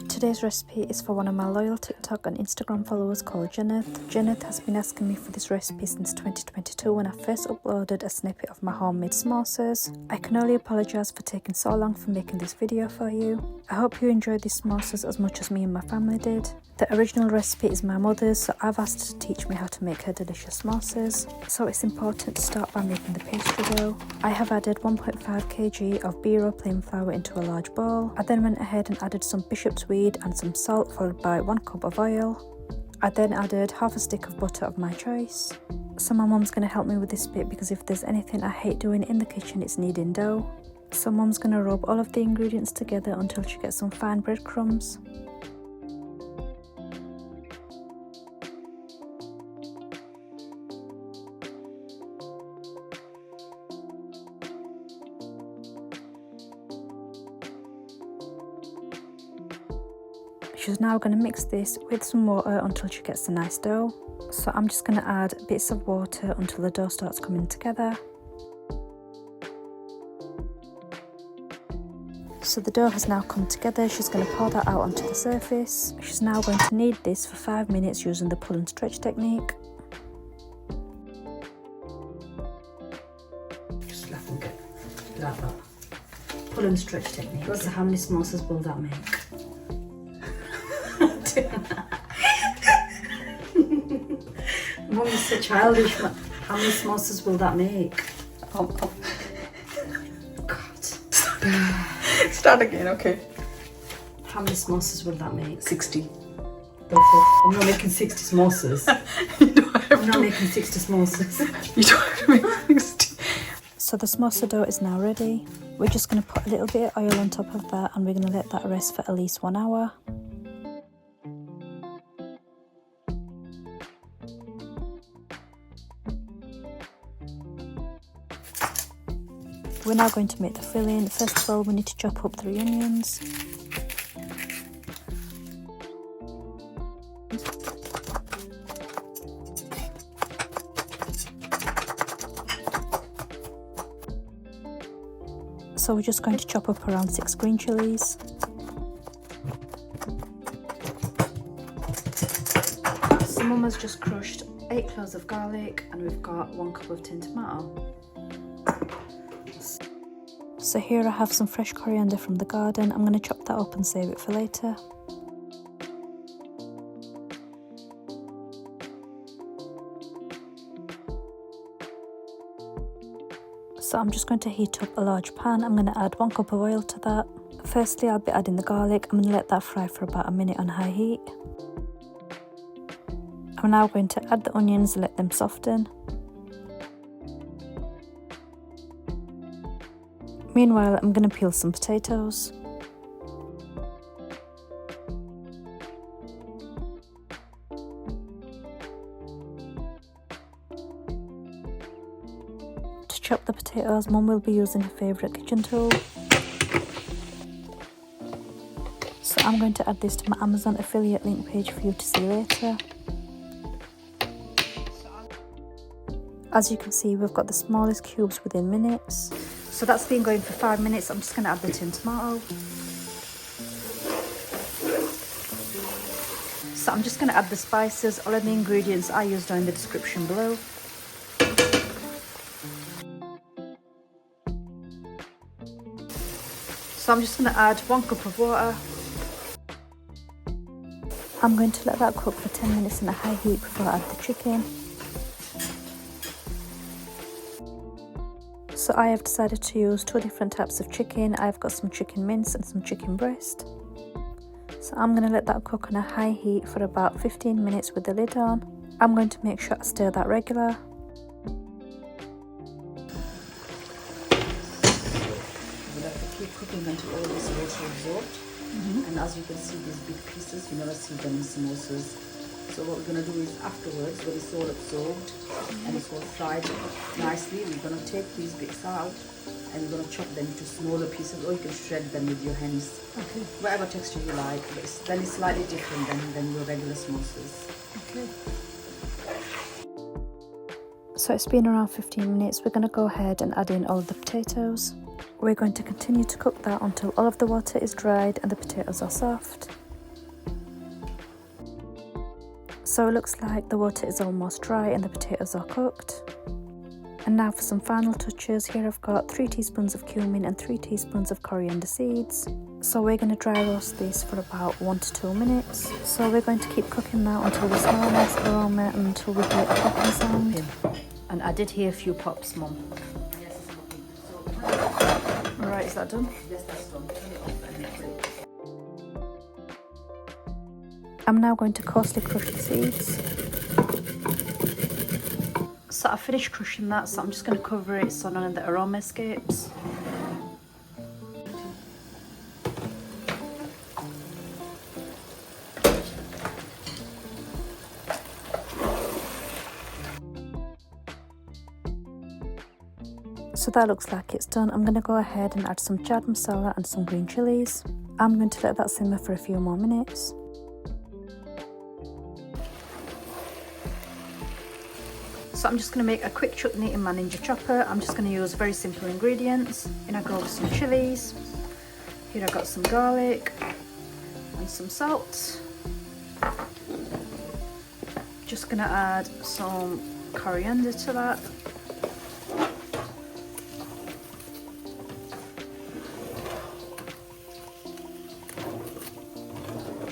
Today's recipe is for one of my loyal TikTok and Instagram followers called Janet. Janet has been asking me for this recipe since 2022 when I first uploaded a snippet of my homemade samosas. I can only apologise for taking so long for making this video for you. I hope you enjoyed these samosas as much as me and my family did. The original recipe is my mother's, so I've asked her to teach me how to make her delicious samosas. So it's important to start by making the pastry dough. I have added 1.5 kg of Bero plain flour into a large bowl. I then went ahead and added some bishop's weed and some salt, followed by 1 cup of oil. I then added half a stick of butter of my choice. So my mum's going to help me with this bit because if there's anything I hate doing in the kitchen, it's kneading dough. So mum's going to rub all of the ingredients together until she gets some fine breadcrumbs. She's now going to mix this with some water until she gets a nice dough. So I'm just going to add bits of water until the dough starts coming together. So the dough has now come together. She's going to pour that out onto the surface. She's now going to knead this for 5 minutes using the pull and stretch technique. Just let them get like that. Pull and stretch technique. So how many samosas will that make? Mum, you're so childish. How many samosas will that make? Oh. God. Start again, okay. How many samosas will that make? 60. I'm not making 60 samosas. You don't have I'm not making 60 samosas. You don't have to make 60. So the samosa dough is now ready. We're just going to put a little bit of oil on top of that and we're going to let that rest for at least 1 hour. We're now going to make the filling. First of all, we need to chop up 3 onions. So we're just going to chop up around 6 green chillies. So Mum has just crushed 8 cloves of garlic and we've got 1 cup of tin tomato. So here I have some fresh coriander from the garden. I'm going to chop that up and save it for later. So I'm just going to heat up a large pan. I'm going to add 1 cup of oil to that. Firstly, I'll be adding the garlic. I'm going to let that fry for about a minute on high heat. I'm now going to add the onions and let them soften. Meanwhile, I'm going to peel some potatoes. To chop the potatoes, Mum will be using her favourite kitchen tool. So I'm going to add this to my Amazon affiliate link page for you to see later. As you can see, we've got the smallest cubes within minutes. So that's been going for 5 minutes. I'm just going to add the tin tomato. So I'm just going to add the spices. All of the ingredients I used are in the description below. So I'm just going to add 1 cup of water. I'm going to let that cook for 10 minutes in a high heat before I add the chicken. So I have decided to use 2 different types of chicken. I've got some chicken mince and some chicken breast. So I'm going to let that cook on a high heat for about 15 minutes with the lid on. I'm going to make sure I stir that regular. We'll have to keep cooking until all this water absorbed. And as you can see, these big pieces, you never see them in samosas. So what we're going to do is afterwards, when it's all absorbed and it's all fried nicely, we're going to take these bits out and we're going to chop them into smaller pieces, or you can shred them with your hands. Okay. Whatever texture you like, but then it's slightly different than your regular samosas. Okay. So it's been around 15 minutes. We're going to go ahead and add in all of the potatoes. We're going to continue to cook that until all of the water is dried and the potatoes are soft. So it looks like the water is almost dry and the potatoes are cooked. And now for some final touches. Here I've got 3 teaspoons of cumin and 3 teaspoons of coriander seeds. So we're going to dry roast this for about 1 to 2 minutes. So we're going to keep cooking that until we smell a nice aroma and until we hear a popping sound. And I did hear a few pops, Mum. Yes, it's popping. Alright, is that done? Yes, that's done. Turn it off and then put it. I'm now going to coarsely crush the seeds. So I finished crushing that, so I'm just going to cover it so none of the aroma escapes. So that looks like it's done. I'm going to go ahead and add some chaat masala and some green chillies. I'm going to let that simmer for a few more minutes. So I'm just going to make a quick chutney in my Ninja chopper. I'm just going to use very simple ingredients. In I go with some chillies. Here I've got some garlic and some salt. Just going to add some coriander to that.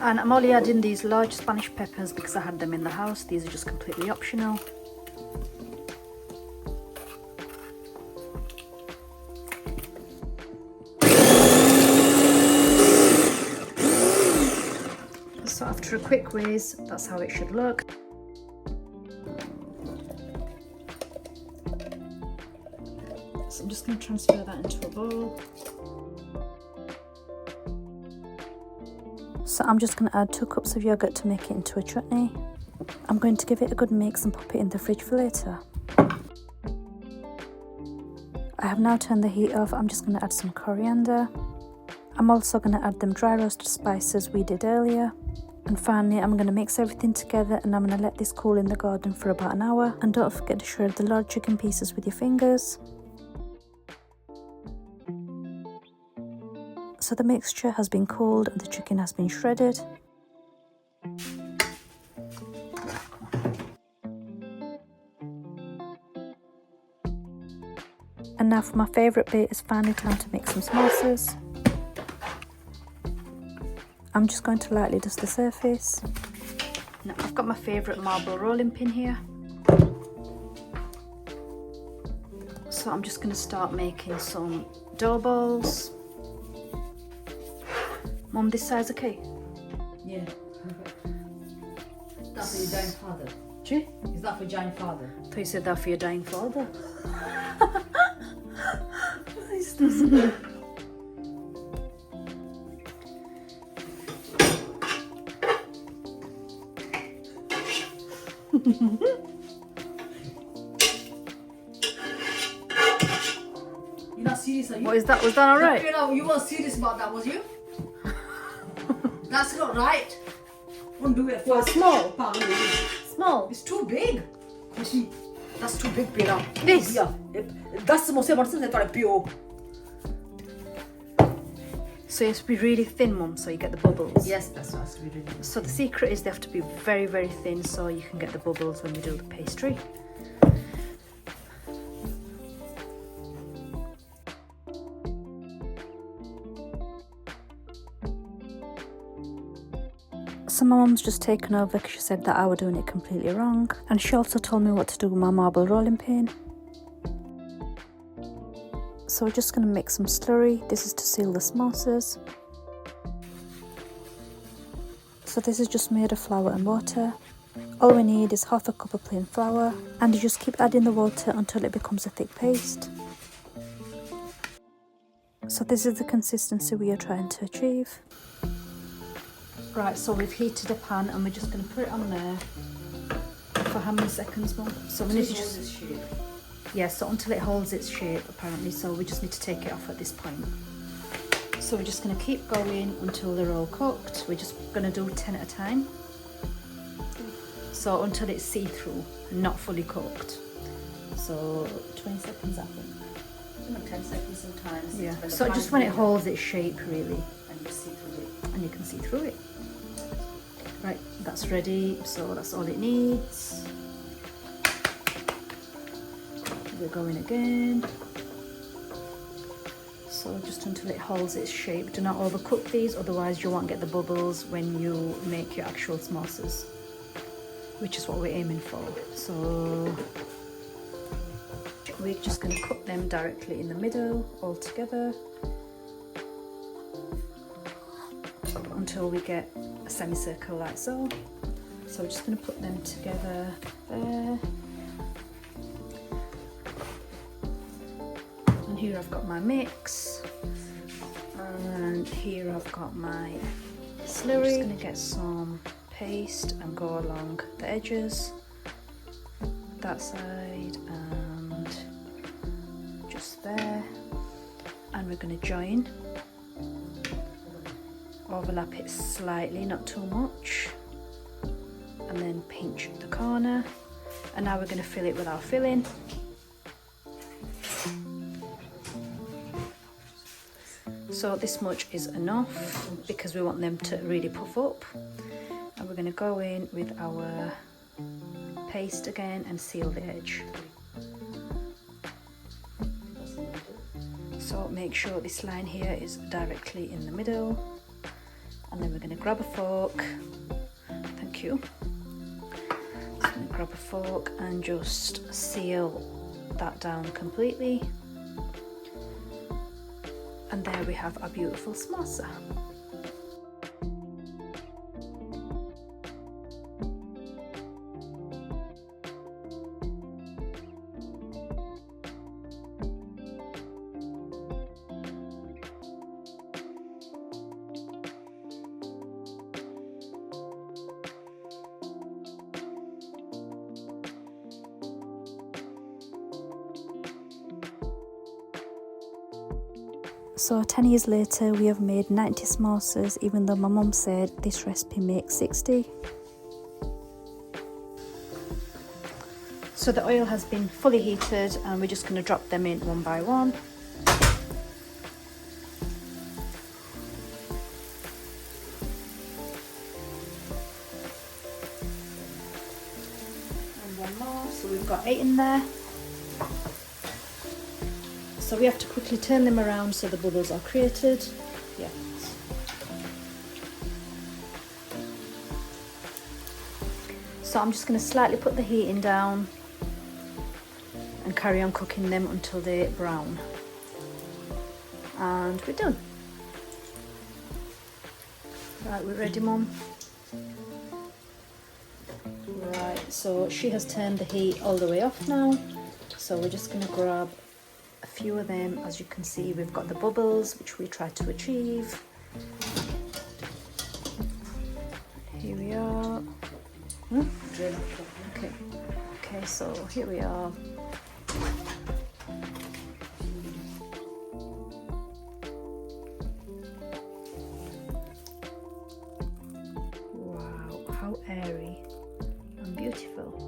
And I'm only adding these large Spanish peppers because I had them in the house. These are just completely optional. So after a quick whiz, that's how it should look. So I'm just going to transfer that into a bowl. So I'm just going to add 2 cups of yogurt to make it into a chutney. I'm going to give it a good mix and pop it in the fridge for later. I have now turned the heat off. I'm just going to add some coriander. I'm also going to add them dry roasted spices we did earlier. And finally, I'm going to mix everything together and I'm going to let this cool in the garden for about an hour. And don't forget to shred the large chicken pieces with your fingers. So the mixture has been cooled and the chicken has been shredded. And now for my favourite bit, it's finally time to make some samosas. I'm just going to lightly dust the surface. Now I've got my favourite marble rolling pin here. So I'm just going to start making some dough balls. Mum, this size okay? Yeah. That's for your dying father. Gee? Is that for your dying father? I thought you said that for your dying father. You're not serious, are you? What is that? Was that alright? You weren't serious about that, was you? That's not right. Don't do it. Well, small. Small. It's too big. You see, that's too big, Bero. This? Yeah. That's the most important thing that pure. So you have to be really thin, Mum, so you get the bubbles. Yes, that's what we really do. So the secret is they have to be very, very thin so you can get the bubbles when we do the pastry. So my mum's just taken over because she said that I was doing it completely wrong. And she also told me what to do with my marble rolling pin. So we're just going to make some slurry. This is to seal the samosas. So this is just made of flour and water. All we need is half a cup of plain flour. And you just keep adding the water until it becomes a thick paste. So this is the consistency we are trying to achieve. Right, so we've heated a pan and we're just going to put it on there for how many seconds, Mum? So we need to just... Yeah, so until it holds its shape apparently, so we just need to take it off at this point. So we're just going to keep going until they're all cooked. We're just going to do 10 at a time. So until it's see-through and not fully cooked. So 20 seconds I think. them 10 seconds sometimes. Yeah. When the So pan just when it is holds its shape, really, and you see through it. and you can see through it. Right, that's ready. So that's all it needs. We're going again. So just until it holds its shape. Do not overcook these, otherwise you won't get the bubbles when you make your actual samosas, which is what we're aiming for. So we're just going to cut them directly in the middle all together until we get a semicircle like so. So we're just going to put them together there. And here I've got my mix, and here I've got my slurry. I'm just going to get some paste and go along the edges, that side and just there, and we're going to join, overlap it slightly, not too much, and then pinch the corner. And now we're going to fill it with our filling. So this much is enough because we want them to really puff up. And we're going to go in with our paste again and seal the edge. So make sure this line here is directly in the middle. And then we're going to grab a fork. Thank you. So I'm going to grab a fork and just seal that down completely. And there we have our beautiful samosa. So 10 years later we have made 90 samosas, even though my mum said this recipe makes 60. So the oil has been fully heated and we're just going to drop them in one by one. And one more, so we've got 8 in there. So we have to quickly turn them around so the bubbles are created. Yeah. So I'm just going to slightly put the heating down and carry on cooking them until they brown. And we're done. Right, we're ready, Mum? Right, so she has turned the heat all the way off now. So we're just going to grab a few of them. As you can see, we've got the bubbles, which we try to achieve. Here we are. Okay, so here we are. Wow, how airy and beautiful.